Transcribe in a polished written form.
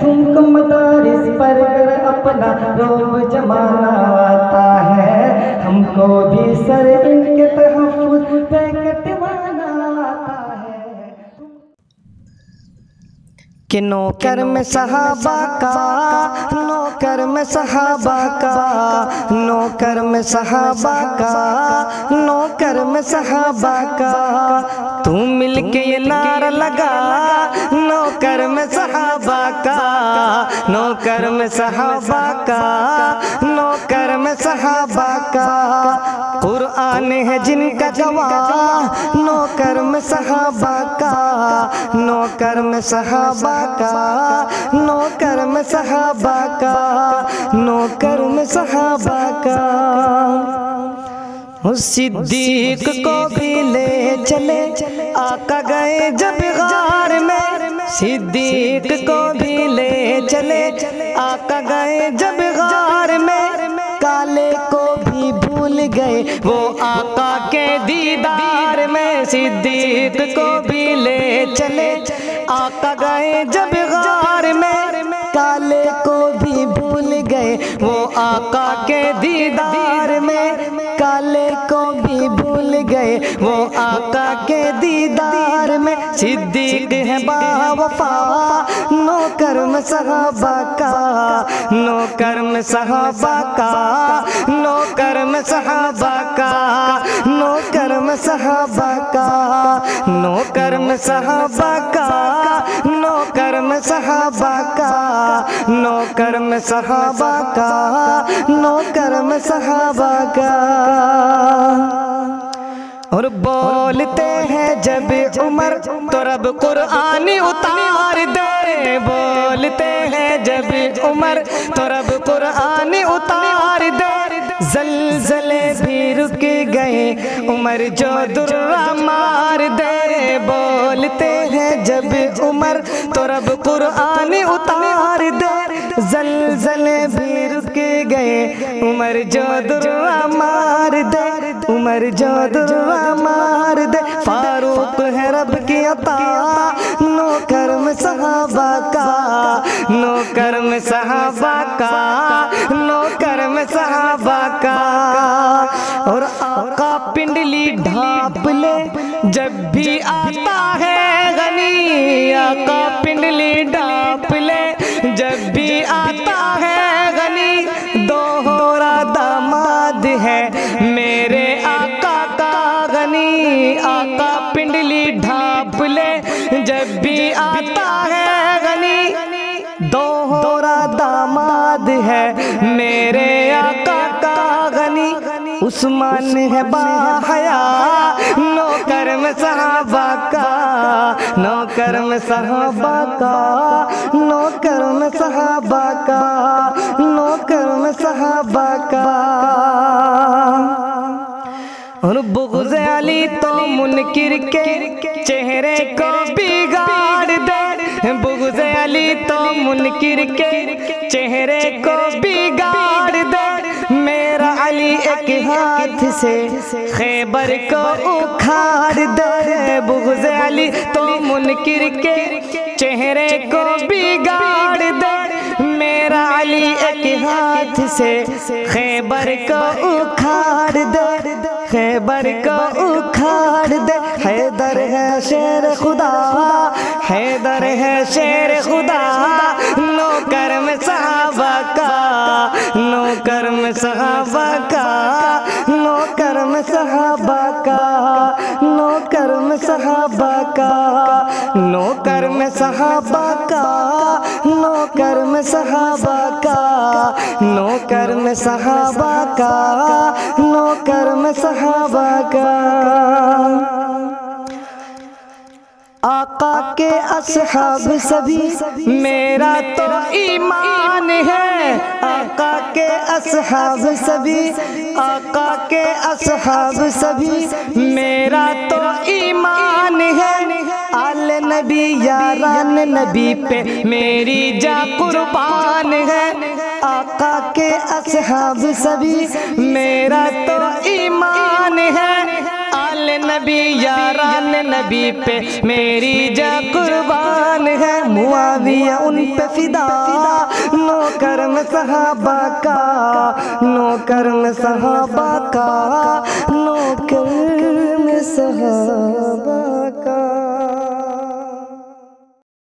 तुमको मदारिस पर कर अपना रोब जमाना आता है, हमको भी सर इनके तहफ़्फ़ुज़ पे कटवाना आता है। कि नौकर में सहाबा का, नौकर में सहाबा का, नौकर में सहाबा का, नौकर में सहाबा का, तू मिलके ये नारा लगा, नौकर में सहाबा का, नौकर में सहाबा का, नौकर में सहाबा का। कुरान है जिनका गवाह, नौकर में सहाबा का, नौकर में सहाबा का, नौकर में सहाबा का, नौकर में सहाबा का। उस सिद्दीक को भी ले चले आका गए जब गार में, सिद्दीक को भी ले चले आका गए जब गार में, काले को भी भूल गए वो आका के दीदार में, सिद्दीक को भी ले चले आका गए जब गार में, काले को भी भूल गए वो आका के दीदार में, काले को भी भूल गए वो आका के दीदार में। सिद्दीक है बावफा, नौकर में सहाबा का, नौकर में सहाबा का, नौकर में सहाबा का, नौकर में सहाबा का, नौकर में सहाबा का, नौकर में सहाबा का, नौकर में सहाबा का, नौकर में सहाबा का। और बोलते हैं जब उमर तो रब कुरान उतार दे, बोलते हैं जब उमर तो रब कुरान उतार दे, ज़लज़ले भी रुक गए उमर जो दुर्रा मार दे, बोलते हैं जब उमर तो रब कुरान उतार दे, ज़लज़ले भी रुक गए उमर जो दुर्रा मार दे, उमर जो दुर्रा मार दे। फारूक है रब की अता, नौकर में सहाबा का, नौकर में सहाबा का, नौकर में सहाबा का। और आका पिंडली ढाप ले जब भी आता है गनी, आका पिंडली ढाप ले जब भी आता है गनी, दोहरा दामाद है मेरे आका का गनी, आका पिंडली ढाप ले जब भी आता है गनी, दोहरा दामाद है मेरे आका का गनी। उस्मान है बाहया, नौकर में सहाबा का, नौकर में सहाबा का, नौकर में सहाबा का, नौकर में सहाबा का। और बुग़्ज़ अली तो मुनकिर के चेहरे को बिगाड़ दे, बुग़्ज़ अली तो मुनकिर के चेहरे को बिगाड़ दे, मेरा अली एक हाथ से खैबर को उखाड़ दे, बुग़्ज़ अली तो मुनकिर के चेहरे को बिगाड़ दे, मेरा अली एक हाथ से खैबर को उखाड़ दे, खैबर को उखाड़ दे। हैदर है शेर खुदा, हैदर है शेर खुदा, नौकर में सहाबा का, नौकर में सहाबा का, नौकर में सहाबा का, नौकर में सहाबा का, नौकर में सहाबा का, नौकर में सहाबा का, नौकर में सहाबा का, नौकर में सहाबा का। आका के असहाब सभी मेरा तो ईमान है, आका के असहाब सभी, आका के असहाब सभी मेरा तो ईमान है, आले नबी यारान नबी पे मेरी जा कुर्बान है, आका के असहाब सभी मेरा तो ईमान है, आले नबी यारान नबी पे मेरी जा कुर्बान है। मुआविया उन पे फिदा, नौकर में सहाबा का, नौकर में सहाबा का।